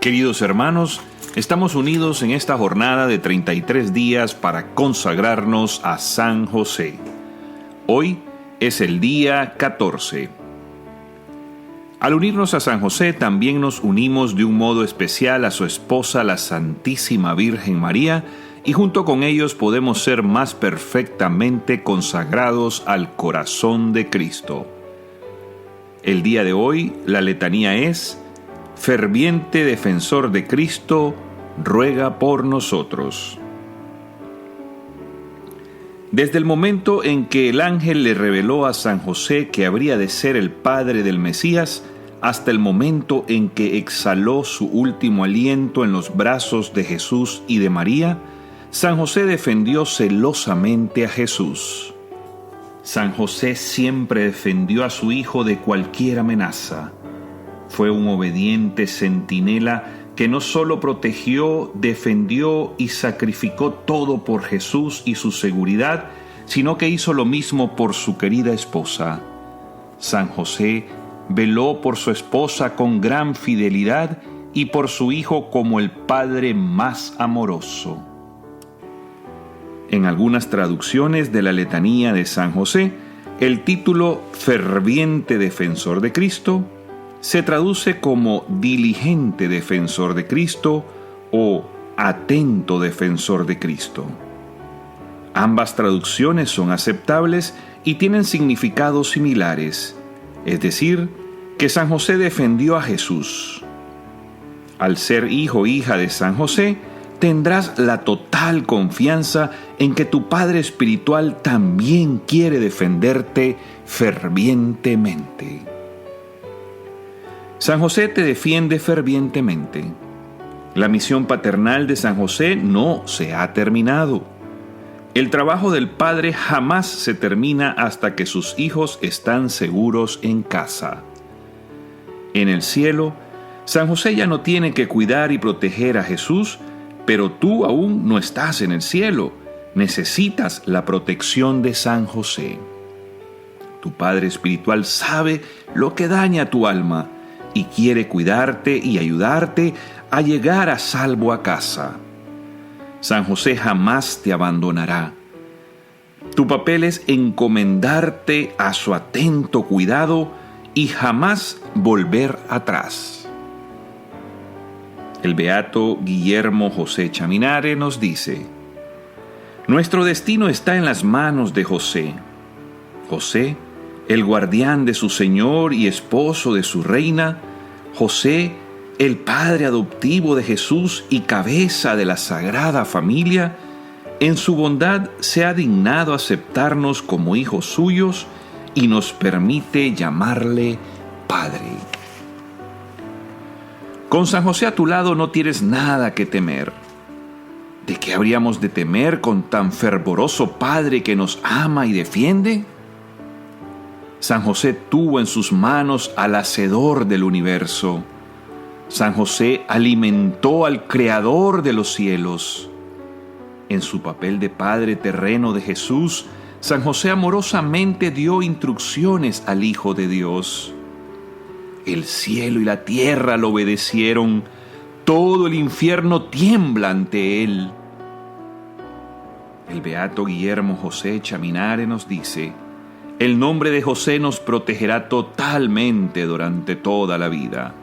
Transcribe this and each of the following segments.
Queridos hermanos, estamos unidos en esta jornada de 33 días para consagrarnos a San José. Hoy es el día 14. Al unirnos a San José, también nos unimos de un modo especial a su esposa, la Santísima Virgen María, y junto con ellos podemos ser más perfectamente consagrados al corazón de Cristo. El día de hoy, la letanía es: ferviente defensor de Cristo, ruega por nosotros. Desde el momento en que el ángel le reveló a San José que habría de ser el padre del Mesías, hasta el momento en que exhaló su último aliento en los brazos de Jesús y de María, San José defendió celosamente a Jesús. San José siempre defendió a su hijo de cualquier amenaza. Fue un obediente centinela que no solo protegió, defendió y sacrificó todo por Jesús y su seguridad, sino que hizo lo mismo por su querida esposa. San José veló por su esposa con gran fidelidad y por su hijo como el padre más amoroso. En algunas traducciones de la letanía de San José, el título Ferviente Defensor de Cristo se traduce como diligente defensor de Cristo o atento defensor de Cristo. Ambas traducciones son aceptables y tienen significados similares, es decir, que San José defendió a Jesús. Al ser hijo o hija de San José, tendrás la total confianza en que tu Padre Espiritual también quiere defenderte fervientemente. San José te defiende fervientemente. La misión paternal de San José no se ha terminado. El trabajo del Padre jamás se termina hasta que sus hijos están seguros en casa. En el cielo, San José ya no tiene que cuidar y proteger a Jesús, pero tú aún no estás en el cielo. Necesitas la protección de San José. Tu Padre Espiritual sabe lo que daña a tu alma y quiere cuidarte y ayudarte a llegar a salvo a casa. San José jamás te abandonará. Tu papel es encomendarte a su atento cuidado y jamás volver atrás. El beato Guillermo José Chaminade nos dice: nuestro destino está en las manos de José. José, el guardián de su Señor y esposo de su reina, José, el padre adoptivo de Jesús y cabeza de la Sagrada Familia, en su bondad se ha dignado aceptarnos como hijos suyos y nos permite llamarle Padre. Con San José a tu lado no tienes nada que temer. ¿De qué habríamos de temer con tan fervoroso Padre que nos ama y defiende? San José tuvo en sus manos al Hacedor del universo. San José alimentó al Creador de los cielos. En su papel de Padre terreno de Jesús, San José amorosamente dio instrucciones al Hijo de Dios. El cielo y la tierra lo obedecieron. Todo el infierno tiembla ante él. El beato Guillermo José Chaminade nos dice: el nombre de José nos protegerá totalmente durante toda la vida.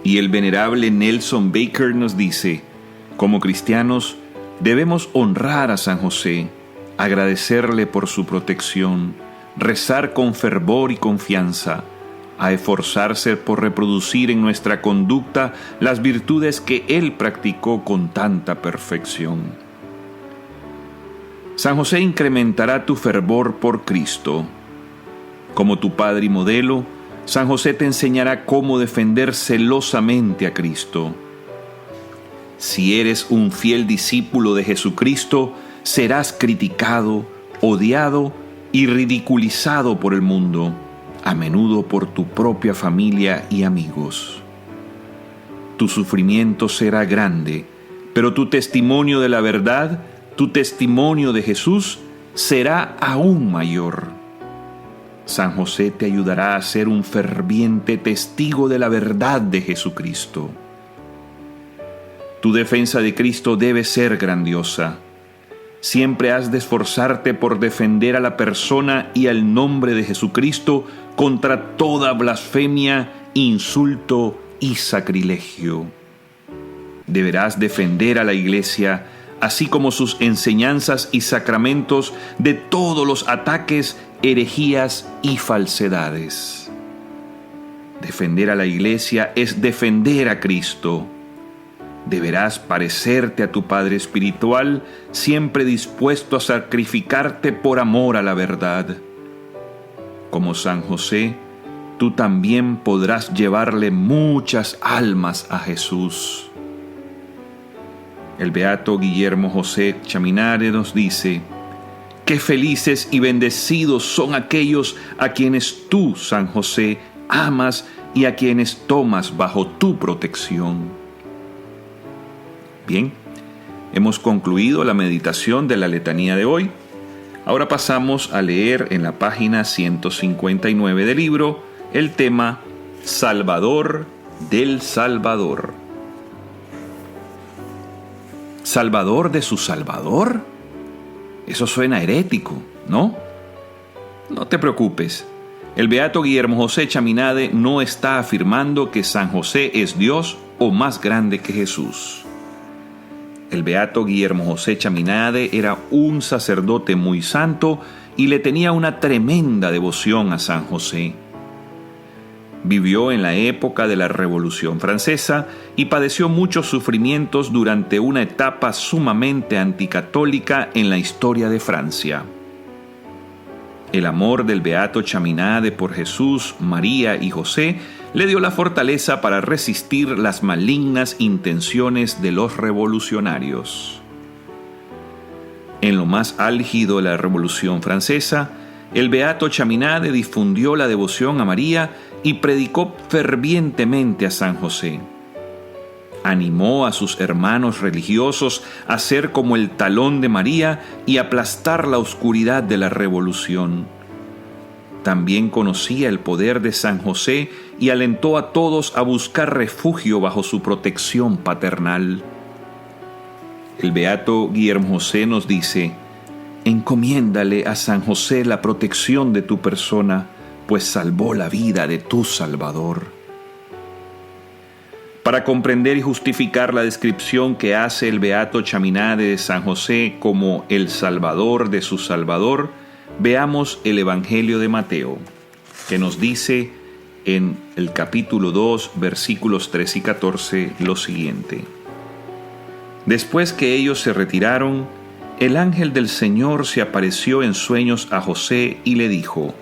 Y el venerable Nelson Baker nos dice: como cristianos debemos honrar a San José, agradecerle por su protección, rezar con fervor y confianza, a esforzarse por reproducir en nuestra conducta las virtudes que él practicó con tanta perfección. San José incrementará tu fervor por Cristo. Como tu padre y modelo, San José te enseñará cómo defender celosamente a Cristo. Si eres un fiel discípulo de Jesucristo, serás criticado, odiado y ridiculizado por el mundo, a menudo por tu propia familia y amigos. Tu sufrimiento será grande, pero tu testimonio de la verdad, tu testimonio de Jesús, será aún mayor. San José te ayudará a ser un ferviente testigo de la verdad de Jesucristo. Tu defensa de Cristo debe ser grandiosa. Siempre has de esforzarte por defender a la persona y al nombre de Jesucristo contra toda blasfemia, insulto y sacrilegio. Deberás defender a la Iglesia, así como sus enseñanzas y sacramentos, de todos los ataques, herejías y falsedades. Defender a la Iglesia es defender a Cristo. Deberás parecerte a tu Padre Espiritual, siempre dispuesto a sacrificarte por amor a la verdad. Como San José, tú también podrás llevarle muchas almas a Jesús. El beato Guillermo José Chaminade nos dice: qué felices y bendecidos son aquellos a quienes tú, San José, amas y a quienes tomas bajo tu protección. Bien, hemos concluido la meditación de la letanía de hoy. Ahora pasamos a leer en la página 159 del libro el tema Salvador del Salvador. ¿Salvador de su Salvador? Eso suena herético, ¿no? No te preocupes. El beato Guillermo José Chaminade no está afirmando que San José es Dios o más grande que Jesús. El beato Guillermo José Chaminade era un sacerdote muy santo y le tenía una tremenda devoción a San José. Vivió en la época de la Revolución Francesa y padeció muchos sufrimientos durante una etapa sumamente anticatólica en la historia de Francia. El amor del beato Chaminade por Jesús, María y José le dio la fortaleza para resistir las malignas intenciones de los revolucionarios. En lo más álgido de la Revolución Francesa, el beato Chaminade difundió la devoción a María y predicó fervientemente a San José. Animó a sus hermanos religiosos a ser como el talón de María y aplastar la oscuridad de la revolución. También conocía el poder de San José y alentó a todos a buscar refugio bajo su protección paternal. El beato Guillermo José nos dice: encomiéndale a San José la protección de tu persona, pues salvó la vida de tu Salvador. Para comprender y justificar la descripción que hace el beato Chaminade de San José como el Salvador de su Salvador, veamos el Evangelio de Mateo, que nos dice en el capítulo 2, versículos 3 y 14, lo siguiente: después que ellos se retiraron, el ángel del Señor se apareció en sueños a José y le dijo: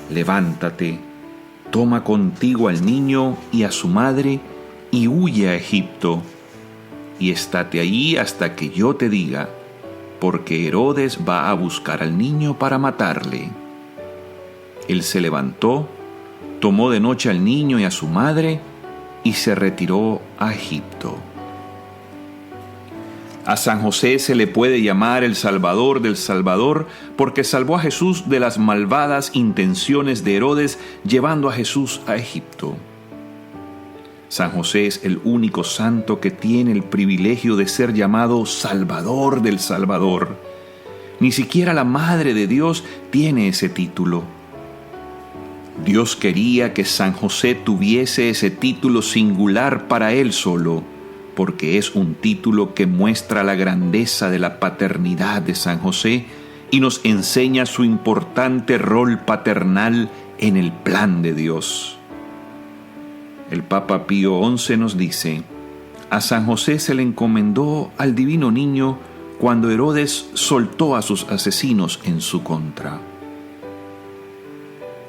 levántate, toma contigo al niño y a su madre y huye a Egipto, y estate allí hasta que yo te diga, porque Herodes va a buscar al niño para matarle. Él se levantó, tomó de noche al niño y a su madre y se retiró a Egipto. A San José se le puede llamar el Salvador del Salvador porque salvó a Jesús de las malvadas intenciones de Herodes, llevando a Jesús a Egipto. San José es el único santo que tiene el privilegio de ser llamado Salvador del Salvador. Ni siquiera la Madre de Dios tiene ese título. Dios quería que San José tuviese ese título singular para él solo, porque es un título que muestra la grandeza de la paternidad de San José y nos enseña su importante rol paternal en el plan de Dios. El Papa Pío XI nos dice: a San José se le encomendó al divino niño cuando Herodes soltó a sus asesinos en su contra.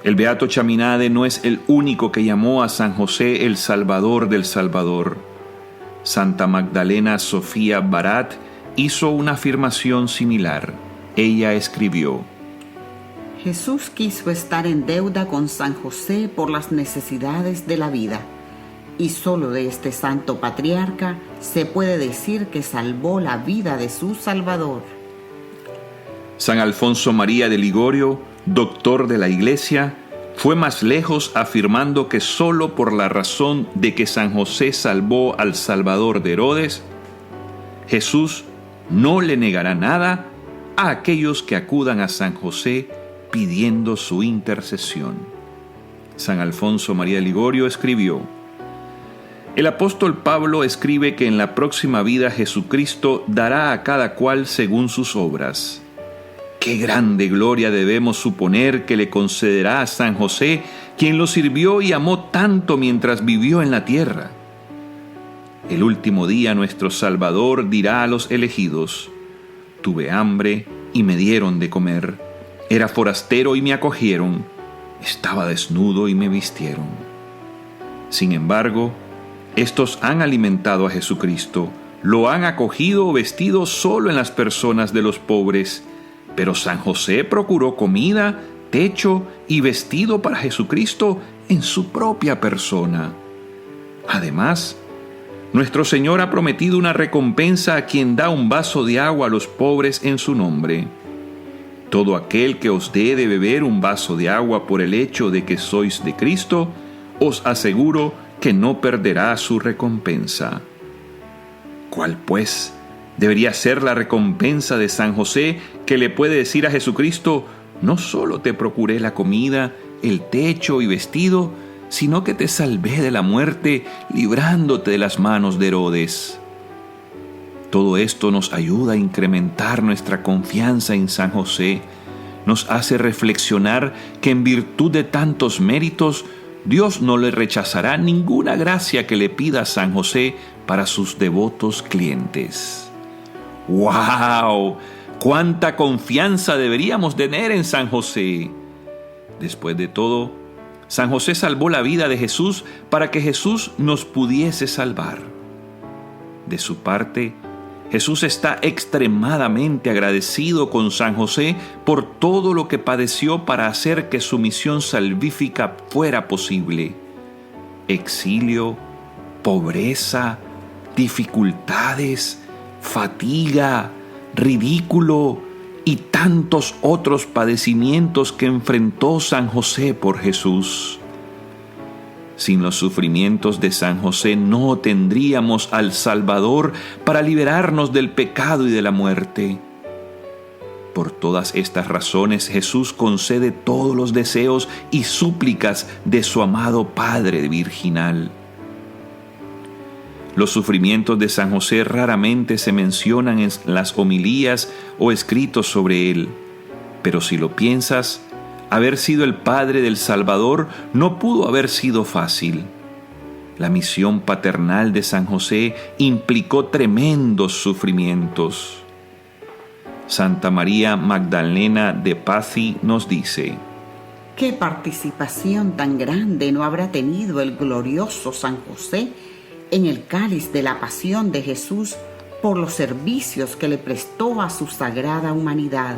El beato Chaminade no es el único que llamó a San José el Salvador del Salvador. Santa Magdalena Sofía Barat hizo una afirmación similar. Ella escribió: Jesús quiso estar en deuda con San José por las necesidades de la vida, y solo de este santo patriarca se puede decir que salvó la vida de su Salvador. San Alfonso María de Ligorio doctor de la Iglesia, fue más lejos afirmando que solo por la razón de que San José salvó al Salvador de Herodes, Jesús no le negará nada a aquellos que acudan a San José pidiendo su intercesión. San Alfonso María Ligorio escribió: el apóstol Pablo escribe que en la próxima vida Jesucristo dará a cada cual según sus obras. ¡Qué grande gloria debemos suponer que le concederá a San José, quien lo sirvió y amó tanto mientras vivió en la tierra! El último día nuestro Salvador dirá a los elegidos: tuve hambre y me dieron de comer, era forastero y me acogieron, estaba desnudo y me vistieron. Sin embargo, estos han alimentado a Jesucristo, lo han acogido o vestido solo en las personas de los pobres, pero San José procuró comida, techo y vestido para Jesucristo en su propia persona. Además, nuestro Señor ha prometido una recompensa a quien da un vaso de agua a los pobres en su nombre. Todo aquel que os dé de beber un vaso de agua por el hecho de que sois de Cristo, os aseguro que no perderá su recompensa. ¿Cuál, pues, debería ser la recompensa de San José, que le puede decir a Jesucristo: no solo te procuré la comida, el techo y vestido, sino que te salvé de la muerte, librándote de las manos de Herodes? Todo esto nos ayuda a incrementar nuestra confianza en San José, nos hace reflexionar que en virtud de tantos méritos, Dios no le rechazará ninguna gracia que le pida a San José para sus devotos clientes. ¡Wow! ¡Cuánta confianza deberíamos tener en San José! Después de todo, San José salvó la vida de Jesús para que Jesús nos pudiese salvar. De su parte, Jesús está extremadamente agradecido con San José por todo lo que padeció para hacer que su misión salvífica fuera posible. Exilio, pobreza, dificultades, fatiga, ridículo y tantos otros padecimientos que enfrentó San José por Jesús. Sin los sufrimientos de San José no tendríamos al Salvador para liberarnos del pecado y de la muerte. Por todas estas razones, Jesús concede todos los deseos y súplicas de su amado Padre virginal. Los sufrimientos de San José raramente se mencionan en las homilías o escritos sobre él, pero si lo piensas, haber sido el padre del Salvador no pudo haber sido fácil. La misión paternal de San José implicó tremendos sufrimientos. Santa María Magdalena de Pazzi nos dice: ¿qué participación tan grande no habrá tenido el glorioso San José en el cáliz de la pasión de Jesús por los servicios que le prestó a su sagrada humanidad?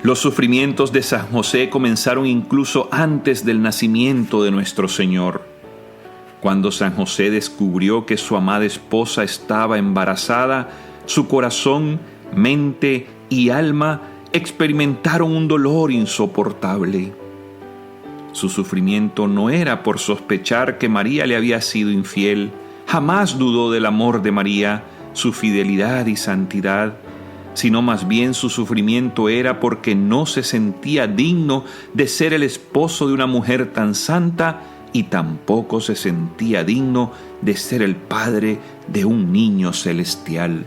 Los sufrimientos de San José comenzaron incluso antes del nacimiento de nuestro Señor. Cuando San José descubrió que su amada esposa estaba embarazada, su corazón, mente y alma experimentaron un dolor insoportable. Su sufrimiento no era por sospechar que María le había sido infiel. Jamás dudó del amor de María, su fidelidad y santidad, sino más bien su sufrimiento era porque no se sentía digno de ser el esposo de una mujer tan santa y tampoco se sentía digno de ser el padre de un niño celestial.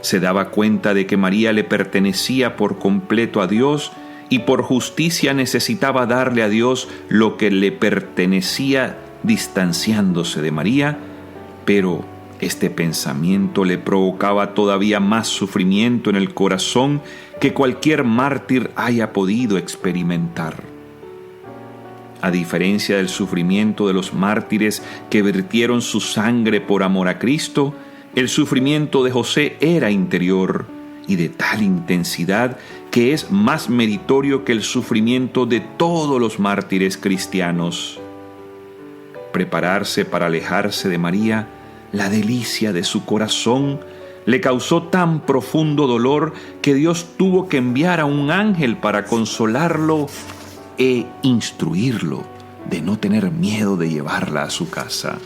Se daba cuenta de que María le pertenecía por completo a Dios y por justicia necesitaba darle a Dios lo que le pertenecía distanciándose de María, pero este pensamiento le provocaba todavía más sufrimiento en el corazón que cualquier mártir haya podido experimentar. A diferencia del sufrimiento de los mártires que vertieron su sangre por amor a Cristo, el sufrimiento de José era interior y de tal intensidad que es más meritorio que el sufrimiento de todos los mártires cristianos. Prepararse para alejarse de María, la delicia de su corazón, le causó tan profundo dolor que Dios tuvo que enviar a un ángel para consolarlo e instruirlo de no tener miedo de llevarla a su casa.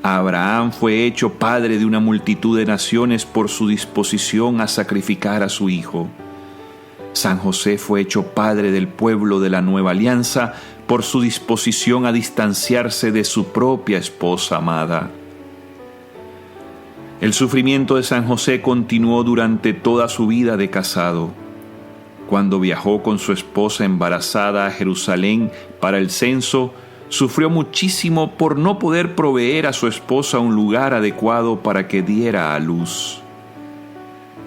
Abraham fue hecho padre de una multitud de naciones por su disposición a sacrificar a su hijo. San José fue hecho padre del pueblo de la nueva alianza por su disposición a distanciarse de su propia esposa amada. El sufrimiento de San José continuó durante toda su vida de casado. Cuando viajó con su esposa embarazada a Jerusalén para el censo, sufrió muchísimo por no poder proveer a su esposa un lugar adecuado para que diera a luz.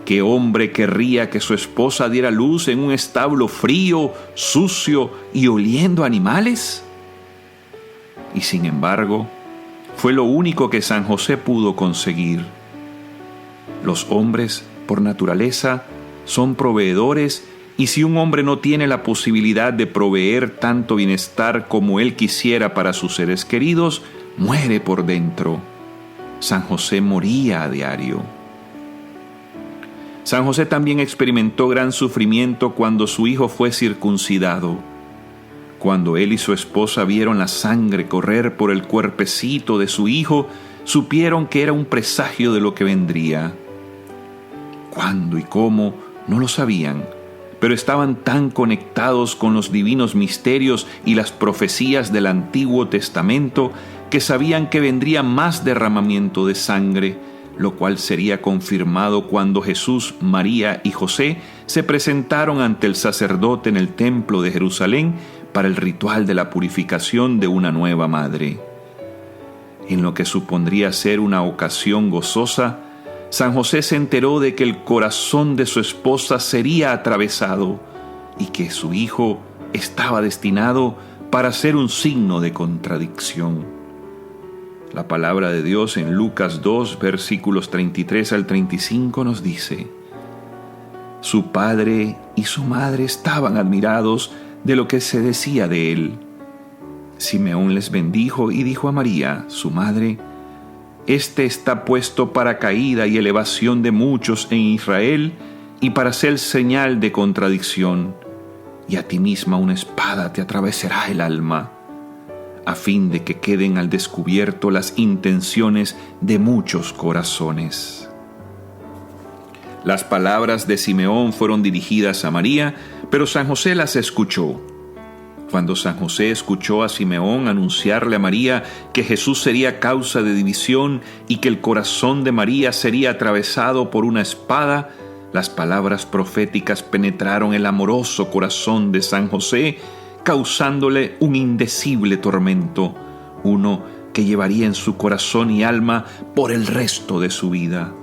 ¿Qué hombre querría que su esposa diera luz en un establo frío, sucio y oliendo a animales? Y sin embargo, fue lo único que San José pudo conseguir. Los hombres, por naturaleza, son proveedores, y si un hombre no tiene la posibilidad de proveer tanto bienestar como él quisiera para sus seres queridos, muere por dentro. San José moría a diario. San José también experimentó gran sufrimiento cuando su hijo fue circuncidado. Cuando él y su esposa vieron la sangre correr por el cuerpecito de su hijo, supieron que era un presagio de lo que vendría. ¿Cuándo y cómo? No lo sabían, pero estaban tan conectados con los divinos misterios y las profecías del Antiguo Testamento que sabían que vendría más derramamiento de sangre, lo cual sería confirmado cuando Jesús, María y José se presentaron ante el sacerdote en el templo de Jerusalén para el ritual de la purificación de una nueva madre. En lo que supondría ser una ocasión gozosa, San José se enteró de que el corazón de su esposa sería atravesado y que su hijo estaba destinado para ser un signo de contradicción. La palabra de Dios en Lucas 2, versículos 33 al 35 nos dice: Su padre y su madre estaban admirados de lo que se decía de él. Simeón les bendijo y dijo a María, su madre: Este está puesto para caída y elevación de muchos en Israel y para ser señal de contradicción, y a ti misma una espada te atravesará el alma, a fin de que queden al descubierto las intenciones de muchos corazones. Las palabras de Simeón fueron dirigidas a María, pero San José las escuchó. Cuando San José escuchó a Simeón anunciarle a María que Jesús sería causa de división y que el corazón de María sería atravesado por una espada, las palabras proféticas penetraron el amoroso corazón de San José, causándole un indecible tormento, uno que llevaría en su corazón y alma por el resto de su vida.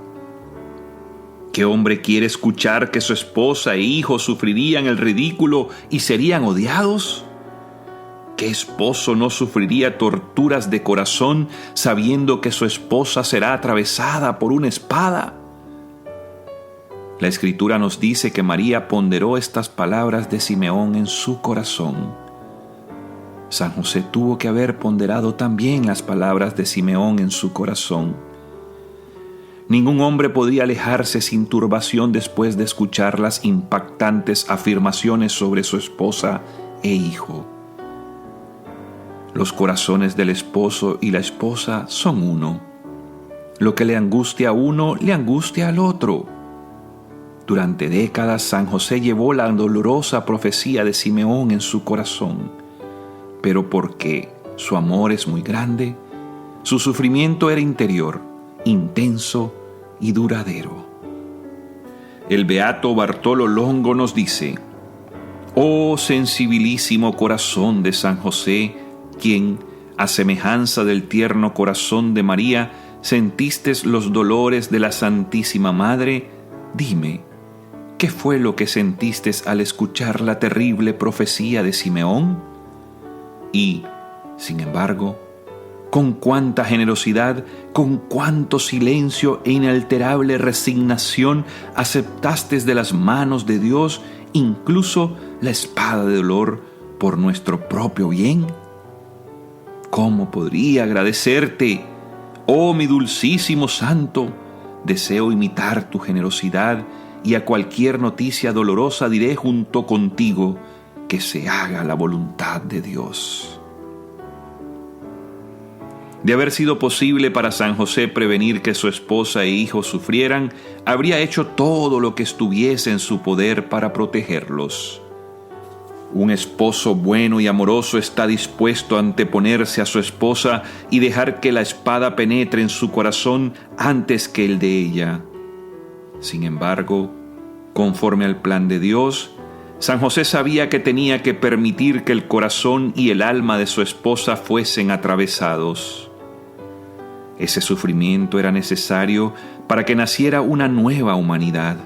¿Qué hombre quiere escuchar que su esposa e hijos sufrirían el ridículo y serían odiados? ¿Qué esposo no sufriría torturas de corazón sabiendo que su esposa será atravesada por una espada? La Escritura nos dice que María ponderó estas palabras de Simeón en su corazón. San José tuvo que haber ponderado también las palabras de Simeón en su corazón. Ningún hombre podría alejarse sin turbación después de escuchar las impactantes afirmaciones sobre su esposa e hijo. Los corazones del esposo y la esposa son uno. Lo que le angustia a uno, le angustia al otro. Durante décadas, San José llevó la dolorosa profecía de Simeón en su corazón, pero porque su amor es muy grande, su sufrimiento era interior, intenso y duradero. El beato Bartolo Longo nos dice: «Oh sensibilísimo corazón de San José, quien, a semejanza del tierno corazón de María, sentistes los dolores de la Santísima Madre, dime, ¿qué fue lo que sentistes al escuchar la terrible profecía de Simeón? Y, sin embargo, con cuánta generosidad, con cuánto silencio e inalterable resignación aceptaste de las manos de Dios incluso la espada de dolor por nuestro propio bien. ¿Cómo podría agradecerte, oh mi dulcísimo santo, deseo imitar tu generosidad y a cualquier noticia dolorosa diré junto contigo que se haga la voluntad de Dios. De haber sido posible para San José prevenir que su esposa e hijos sufrieran, habría hecho todo lo que estuviese en su poder para protegerlos. Un esposo bueno y amoroso está dispuesto a anteponerse a su esposa y dejar que la espada penetre en su corazón antes que el de ella. Sin embargo, conforme al plan de Dios, San José sabía que tenía que permitir que el corazón y el alma de su esposa fuesen atravesados. Ese sufrimiento era necesario para que naciera una nueva humanidad.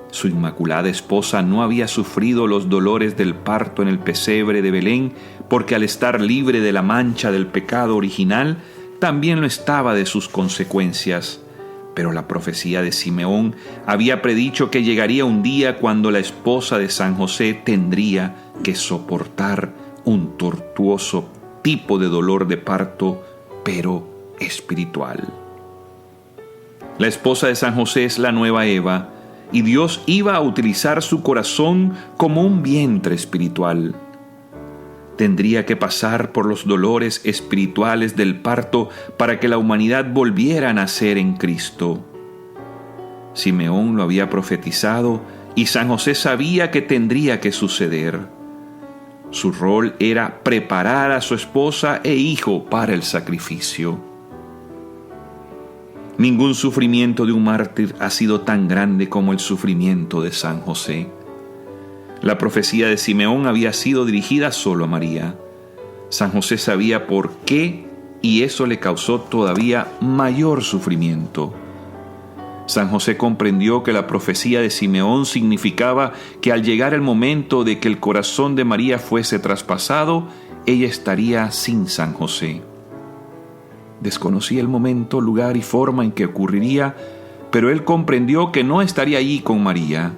Su inmaculada esposa no había sufrido los dolores del parto en el pesebre de Belén porque al estar libre de la mancha del pecado original, también lo estaba de sus consecuencias. Pero la profecía de Simeón había predicho que llegaría un día cuando la esposa de San José tendría que soportar un tortuoso tipo de dolor de parto, pero espiritual. La esposa de San José es la nueva Eva, y Dios iba a utilizar su corazón como un vientre espiritual. Tendría que pasar por los dolores espirituales del parto para que la humanidad volviera a nacer en Cristo. Simeón lo había profetizado y San José sabía que tendría que suceder. Su rol era preparar a su esposa e hijo para el sacrificio. Ningún sufrimiento de un mártir ha sido tan grande como el sufrimiento de San José. La profecía de Simeón había sido dirigida solo a María. San José sabía por qué y eso le causó todavía mayor sufrimiento. San José comprendió que la profecía de Simeón significaba que al llegar el momento de que el corazón de María fuese traspasado, ella estaría sin San José. Desconocía el momento, lugar y forma en que ocurriría, pero él comprendió que no estaría allí con María.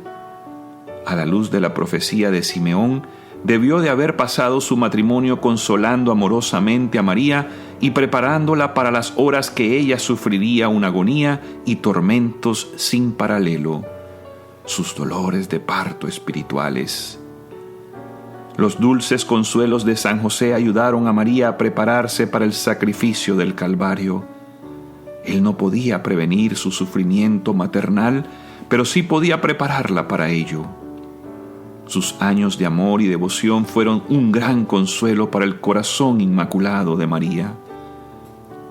A la luz de la profecía de Simeón, debió de haber pasado su matrimonio consolando amorosamente a María y preparándola para las horas que ella sufriría una agonía y tormentos sin paralelo, sus dolores de parto espirituales. Los dulces consuelos de San José ayudaron a María a prepararse para el sacrificio del Calvario. Él no podía prevenir su sufrimiento maternal, pero sí podía prepararla para ello. Sus años de amor y devoción fueron un gran consuelo para el corazón inmaculado de María.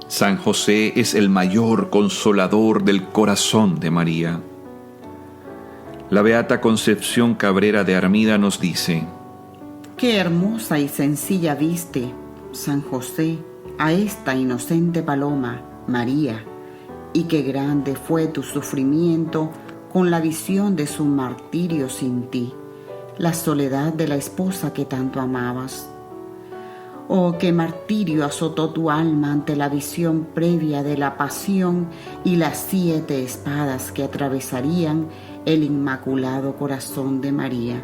San José es el mayor consolador del corazón de María. La beata Concepción Cabrera de Armida nos dice: Qué hermosa y sencilla viste, San José, a esta inocente paloma, María, y qué grande fue tu sufrimiento con la visión de su martirio sin ti, la soledad de la esposa que tanto amabas. Oh, qué martirio azotó tu alma ante la visión previa de la pasión y las 7 espadas que atravesarían el inmaculado corazón de María.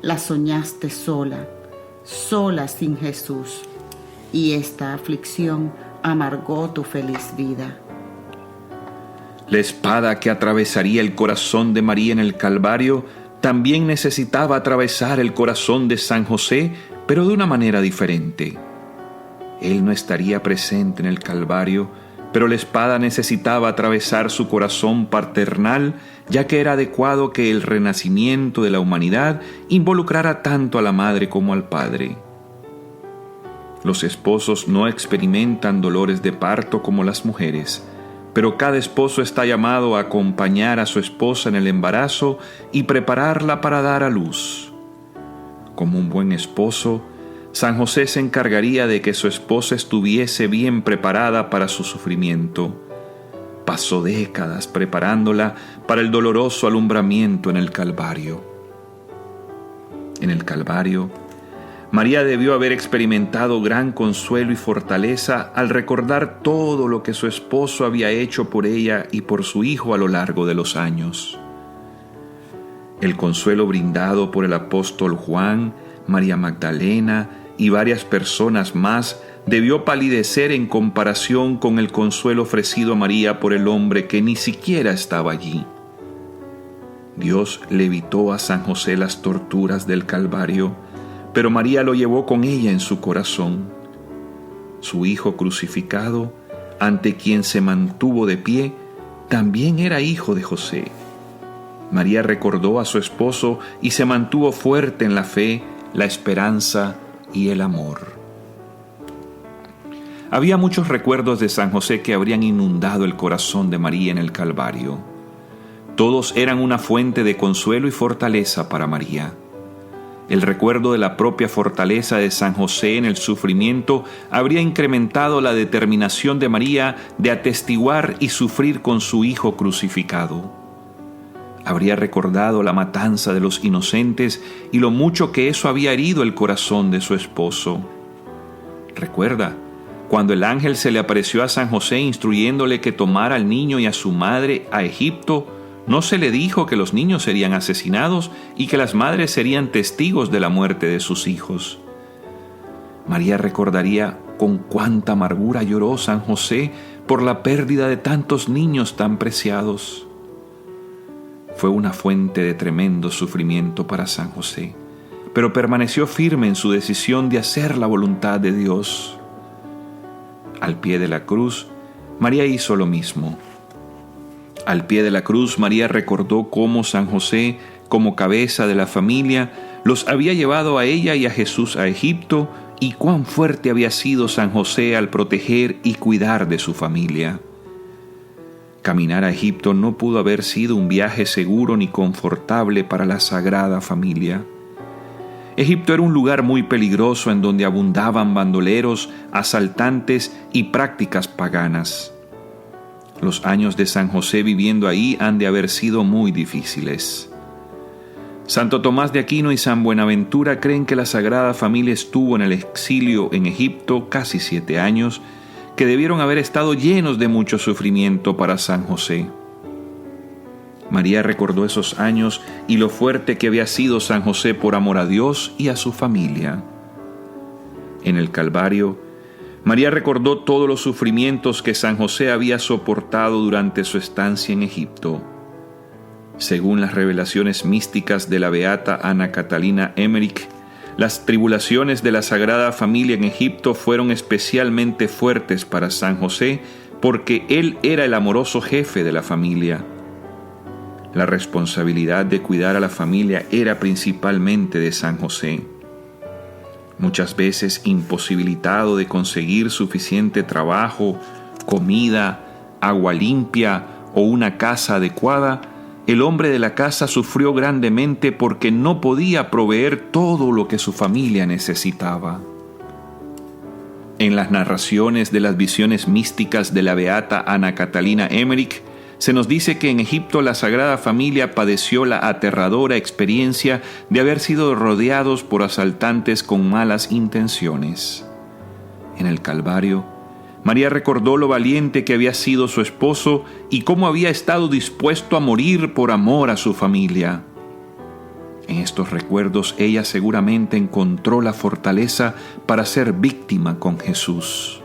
La soñaste sola, sola sin Jesús, y esta aflicción amargó tu feliz vida. La espada que atravesaría el corazón de María en el Calvario también necesitaba atravesar el corazón de San José, pero de una manera diferente. Él no estaría presente en el Calvario, pero la espada necesitaba atravesar su corazón paternal, ya que era adecuado que el renacimiento de la humanidad involucrara tanto a la madre como al padre. Los esposos no experimentan dolores de parto como las mujeres, pero cada esposo está llamado a acompañar a su esposa en el embarazo y prepararla para dar a luz. Como un buen esposo, San José se encargaría de que su esposa estuviese bien preparada para su sufrimiento. Pasó décadas preparándola para el doloroso alumbramiento en el Calvario. En el Calvario, María debió haber experimentado gran consuelo y fortaleza al recordar todo lo que su esposo había hecho por ella y por su hijo a lo largo de los años. El consuelo brindado por el apóstol Juan, María Magdalena y varias personas más debió palidecer en comparación con el consuelo ofrecido a María por el hombre que ni siquiera estaba allí. Dios le evitó a San José las torturas del Calvario, pero María lo llevó con ella en su corazón. Su hijo crucificado, ante quien se mantuvo de pie, también era hijo de José. María recordó a su esposo y se mantuvo fuerte en la fe, la esperanza y el amor. Había muchos recuerdos de San José que habrían inundado el corazón de María en el Calvario. Todos eran una fuente de consuelo y fortaleza para María. El recuerdo de la propia fortaleza de San José en el sufrimiento habría incrementado la determinación de María de atestiguar y sufrir con su hijo crucificado. Habría recordado la matanza de los inocentes y lo mucho que eso había herido el corazón de su esposo. Recuerda, cuando el ángel se le apareció a San José instruyéndole que tomara al niño y a su madre a Egipto, no se le dijo que los niños serían asesinados y que las madres serían testigos de la muerte de sus hijos. María recordaría con cuánta amargura lloró San José por la pérdida de tantos niños tan preciados. Fue una fuente de tremendo sufrimiento para San José, pero permaneció firme en su decisión de hacer la voluntad de Dios. Al pie de la cruz, María hizo lo mismo. Al pie de la cruz, María recordó cómo San José, como cabeza de la familia, los había llevado a ella y a Jesús a Egipto, y cuán fuerte había sido San José al proteger y cuidar de su familia. Caminar a Egipto no pudo haber sido un viaje seguro ni confortable para la Sagrada Familia. Egipto era un lugar muy peligroso en donde abundaban bandoleros, asaltantes y prácticas paganas. Los años de San José viviendo ahí han de haber sido muy difíciles. Santo Tomás de Aquino y San Buenaventura creen que la Sagrada Familia estuvo en el exilio en Egipto casi 7 años, que debieron haber estado llenos de mucho sufrimiento para San José. María recordó esos años y lo fuerte que había sido San José por amor a Dios y a su familia. En el Calvario, María recordó todos los sufrimientos que San José había soportado durante su estancia en Egipto. Según las revelaciones místicas de la beata Ana Catalina Emmerich, las tribulaciones de la Sagrada Familia en Egipto fueron especialmente fuertes para San José porque él era el amoroso jefe de la familia. La responsabilidad de cuidar a la familia era principalmente de San José. Muchas veces imposibilitado de conseguir suficiente trabajo, comida, agua limpia o una casa adecuada, el hombre de la casa sufrió grandemente porque no podía proveer todo lo que su familia necesitaba. En las narraciones de las visiones místicas de la beata Ana Catalina Emmerich, se nos dice que en Egipto la Sagrada Familia padeció la aterradora experiencia de haber sido rodeados por asaltantes con malas intenciones. En el Calvario, María recordó lo valiente que había sido su esposo y cómo había estado dispuesto a morir por amor a su familia. En estos recuerdos ella seguramente encontró la fortaleza para ser víctima con Jesús.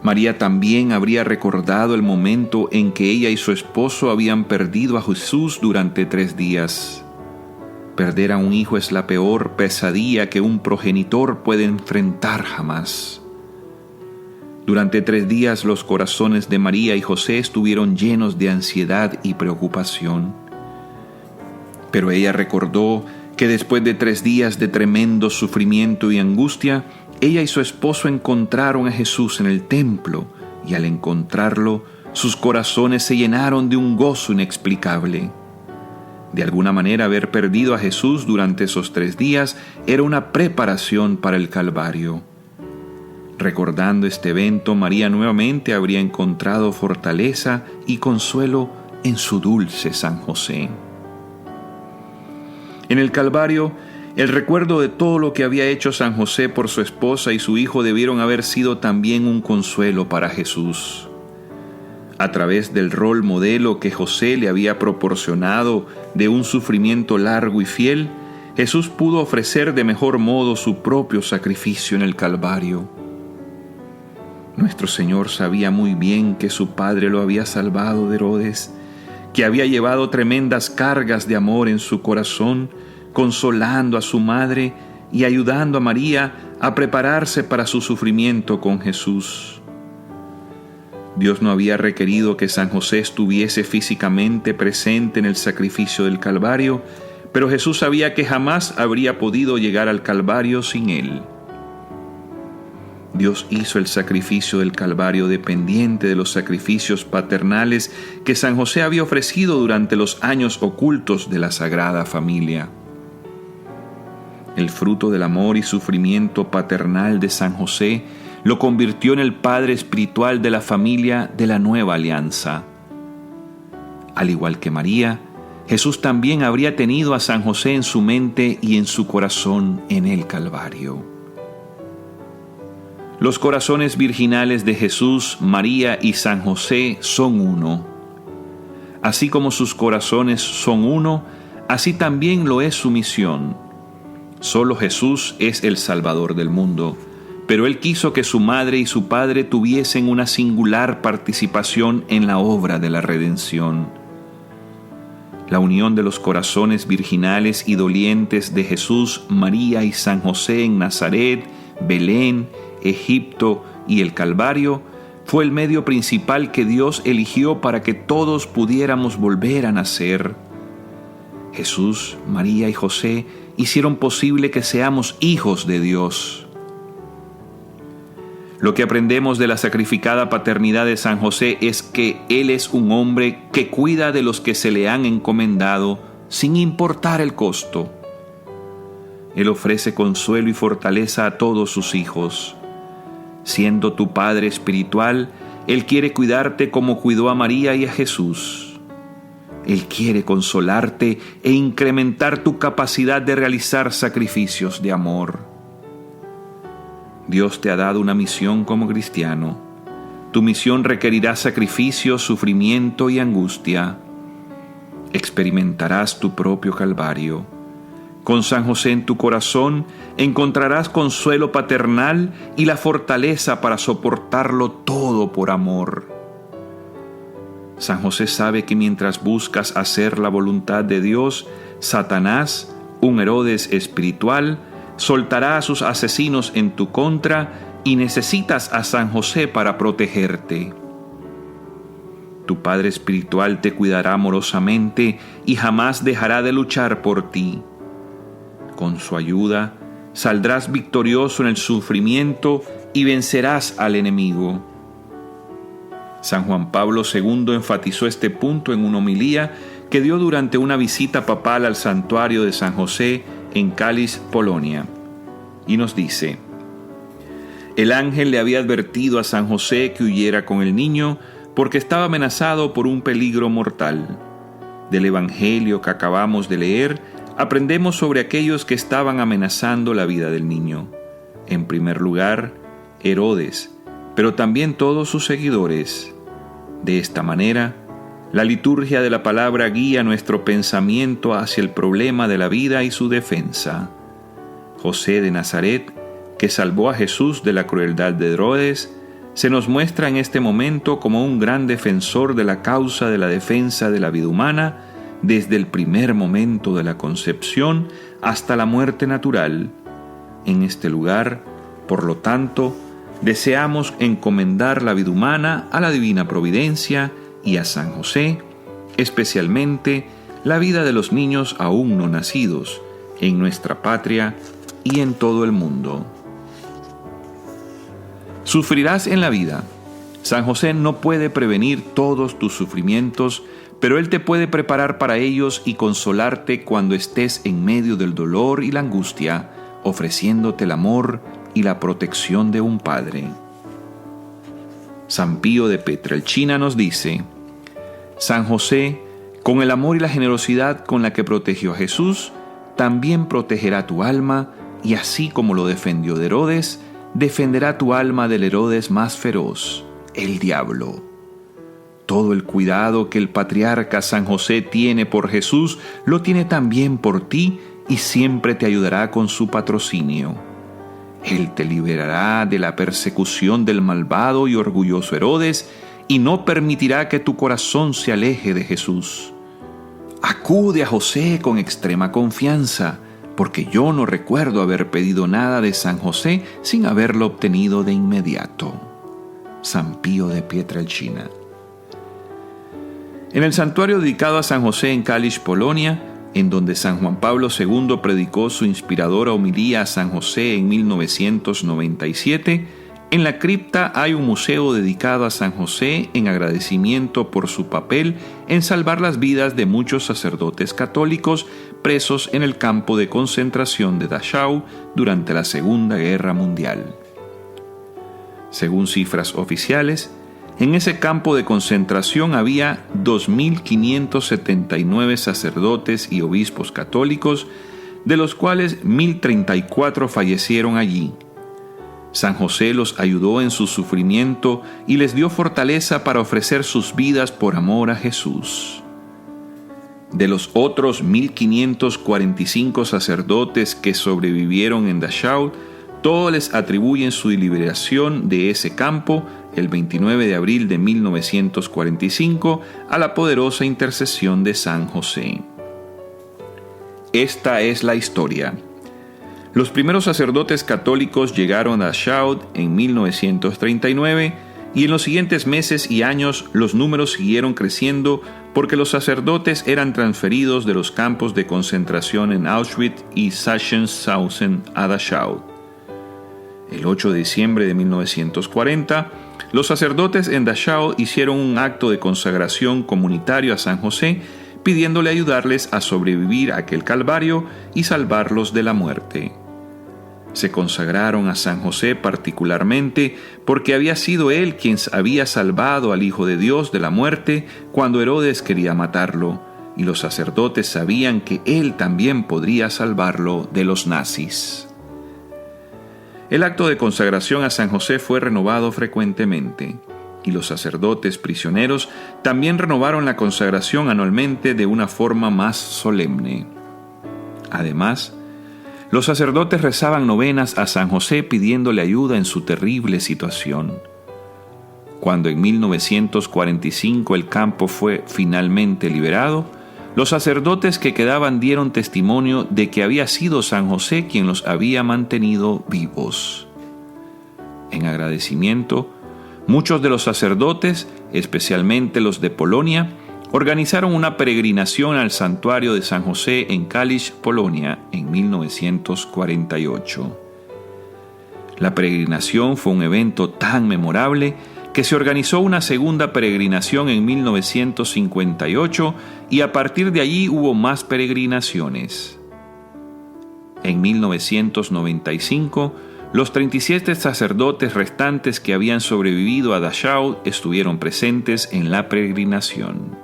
María también habría recordado el momento en que ella y su esposo habían perdido a Jesús durante 3 días. Perder a un hijo es la peor pesadilla que un progenitor puede enfrentar jamás. Durante 3 días los corazones de María y José estuvieron llenos de ansiedad y preocupación. Pero ella recordó que después de 3 días de tremendo sufrimiento y angustia, ella y su esposo encontraron a Jesús en el templo, y al encontrarlo, sus corazones se llenaron de un gozo inexplicable. De alguna manera, haber perdido a Jesús durante esos 3 días era una preparación para el Calvario. Recordando este evento, María nuevamente habría encontrado fortaleza y consuelo en su dulce San José. En el Calvario, el recuerdo de todo lo que había hecho San José por su esposa y su hijo debieron haber sido también un consuelo para Jesús. A través del rol modelo que José le había proporcionado de un sufrimiento largo y fiel, Jesús pudo ofrecer de mejor modo su propio sacrificio en el Calvario. Nuestro Señor sabía muy bien que su Padre lo había salvado de Herodes, que había llevado tremendas cargas de amor en su corazón, consolando a su madre y ayudando a María a prepararse para su sufrimiento con Jesús. Dios no había requerido que San José estuviese físicamente presente en el sacrificio del Calvario, pero Jesús sabía que jamás habría podido llegar al Calvario sin él. Dios hizo el sacrificio del Calvario dependiente de los sacrificios paternales que San José había ofrecido durante los años ocultos de la Sagrada Familia. El fruto del amor y sufrimiento paternal de San José lo convirtió en el padre espiritual de la familia de la nueva alianza. Al igual que María, Jesús también habría tenido a San José en su mente y en su corazón en el Calvario. Los corazones virginales de Jesús, María y San José son uno. Así como sus corazones son uno, así también lo es su misión. Solo Jesús es el Salvador del mundo, pero Él quiso que su madre y su padre tuviesen una singular participación en la obra de la redención. La unión de los corazones virginales y dolientes de Jesús, María y San José en Nazaret, Belén, Egipto y el Calvario fue el medio principal que Dios eligió para que todos pudiéramos volver a nacer. Jesús, María y José hicieron posible que seamos hijos de Dios. Lo que aprendemos de la sacrificada paternidad de San José es que Él es un hombre que cuida de los que se le han encomendado sin importar el costo. Él ofrece consuelo y fortaleza a todos sus hijos. Siendo tu Padre espiritual, Él quiere cuidarte como cuidó a María y a Jesús. Él quiere consolarte e incrementar tu capacidad de realizar sacrificios de amor. Dios te ha dado una misión como cristiano. Tu misión requerirá sacrificio, sufrimiento y angustia. Experimentarás tu propio Calvario. Con San José en tu corazón encontrarás consuelo paternal y la fortaleza para soportarlo todo por amor. San José sabe que mientras buscas hacer la voluntad de Dios, Satanás, un Herodes espiritual, soltará a sus asesinos en tu contra y necesitas a San José para protegerte. Tu Padre espiritual te cuidará amorosamente y jamás dejará de luchar por ti. Con su ayuda, saldrás victorioso en el sufrimiento y vencerás al enemigo. San Juan Pablo II enfatizó este punto en una homilía que dio durante una visita papal al santuario de San José en Kalisz, Polonia, y nos dice: el ángel le había advertido a San José que huyera con el niño porque estaba amenazado por un peligro mortal. Del Evangelio que acabamos de leer, aprendemos sobre aquellos que estaban amenazando la vida del niño. En primer lugar, Herodes, pero también todos sus seguidores. De esta manera, la liturgia de la palabra guía nuestro pensamiento hacia el problema de la vida y su defensa. José de Nazaret, que salvó a Jesús de la crueldad de Herodes, se nos muestra en este momento como un gran defensor de la causa de la defensa de la vida humana desde el primer momento de la concepción hasta la muerte natural. En este lugar, por lo tanto, deseamos encomendar la vida humana a la divina providencia y a San José, especialmente la vida de los niños aún no nacidos, en nuestra patria y en todo el mundo. Sufrirás en la vida. San José no puede prevenir todos tus sufrimientos, pero Él te puede preparar para ellos y consolarte cuando estés en medio del dolor y la angustia, ofreciéndote el amor y la protección de un padre. San Pío de Pietrelcina nos dice: San José, con el amor y la generosidad con la que protegió a Jesús, también protegerá tu alma, y así como lo defendió de Herodes, defenderá tu alma del Herodes más feroz, el diablo. Todo el cuidado que el patriarca San José tiene por Jesús, lo tiene también por ti y siempre te ayudará con su patrocinio. Él te liberará de la persecución del malvado y orgulloso Herodes y no permitirá que tu corazón se aleje de Jesús. Acude a José con extrema confianza, porque yo no recuerdo haber pedido nada de San José sin haberlo obtenido de inmediato. San Pío de Pietrelcina. En el santuario dedicado a San José en Kalisz, Polonia, en donde San Juan Pablo II predicó su inspiradora homilía a San José en 1997, en la cripta hay un museo dedicado a San José en agradecimiento por su papel en salvar las vidas de muchos sacerdotes católicos presos en el campo de concentración de Dachau durante la Segunda Guerra Mundial. Según cifras oficiales, en ese campo de concentración había 2.579 sacerdotes y obispos católicos, de los cuales 1.034 fallecieron allí. San José los ayudó en su sufrimiento y les dio fortaleza para ofrecer sus vidas por amor a Jesús. De los otros 1.545 sacerdotes que sobrevivieron en Dachau, todos les atribuyen su liberación de ese campo el 29 de abril de 1945 a la poderosa intercesión de San José. Esta es la historia. Los primeros sacerdotes católicos llegaron a Dachau en 1939 y en los siguientes meses y años los números siguieron creciendo porque los sacerdotes eran transferidos de los campos de concentración en Auschwitz y Sachsenhausen a Dachau. El 8 de diciembre de 1940, los sacerdotes en Dachau hicieron un acto de consagración comunitario a San José, pidiéndole ayudarles a sobrevivir a aquel calvario y salvarlos de la muerte. Se consagraron a San José particularmente porque había sido él quien había salvado al Hijo de Dios de la muerte cuando Herodes quería matarlo, y los sacerdotes sabían que él también podría salvarlo de los nazis. El acto de consagración a San José fue renovado frecuentemente, y los sacerdotes prisioneros también renovaron la consagración anualmente de una forma más solemne. Además, los sacerdotes rezaban novenas a San José pidiéndole ayuda en su terrible situación. Cuando en 1945 el campo fue finalmente liberado, los sacerdotes que quedaban dieron testimonio de que había sido San José quien los había mantenido vivos. En agradecimiento, muchos de los sacerdotes, especialmente los de Polonia, organizaron una peregrinación al santuario de San José en Kalisz, Polonia, en 1948. La peregrinación fue un evento tan memorable que se organizó una segunda peregrinación en 1958 y a partir de allí hubo más peregrinaciones. En 1995, los 37 sacerdotes restantes que habían sobrevivido a Dachau estuvieron presentes en la peregrinación.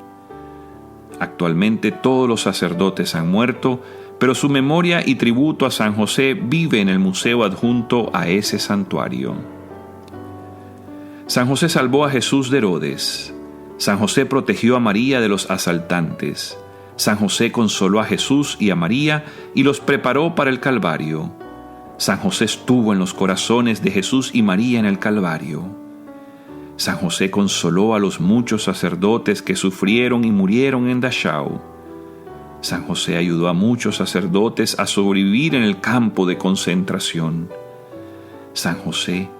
Actualmente todos los sacerdotes han muerto, pero su memoria y tributo a San José vive en el museo adjunto a ese santuario. San José salvó a Jesús de Herodes. San José protegió a María de los asaltantes. San José consoló a Jesús y a María y los preparó para el Calvario. San José estuvo en los corazones de Jesús y María en el Calvario. San José consoló a los muchos sacerdotes que sufrieron y murieron en Dachau. San José ayudó a muchos sacerdotes a sobrevivir en el campo de concentración. San José,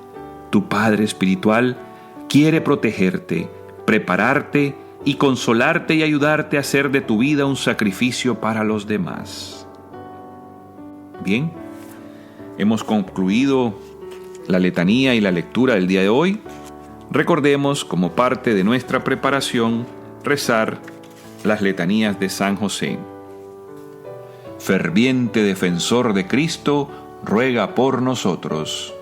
tu Padre espiritual, quiere protegerte, prepararte y consolarte y ayudarte a hacer de tu vida un sacrificio para los demás. Bien, hemos concluido la letanía y la lectura del día de hoy. Recordemos, como parte de nuestra preparación, rezar las letanías de San José. Ferviente defensor de Cristo, ruega por nosotros.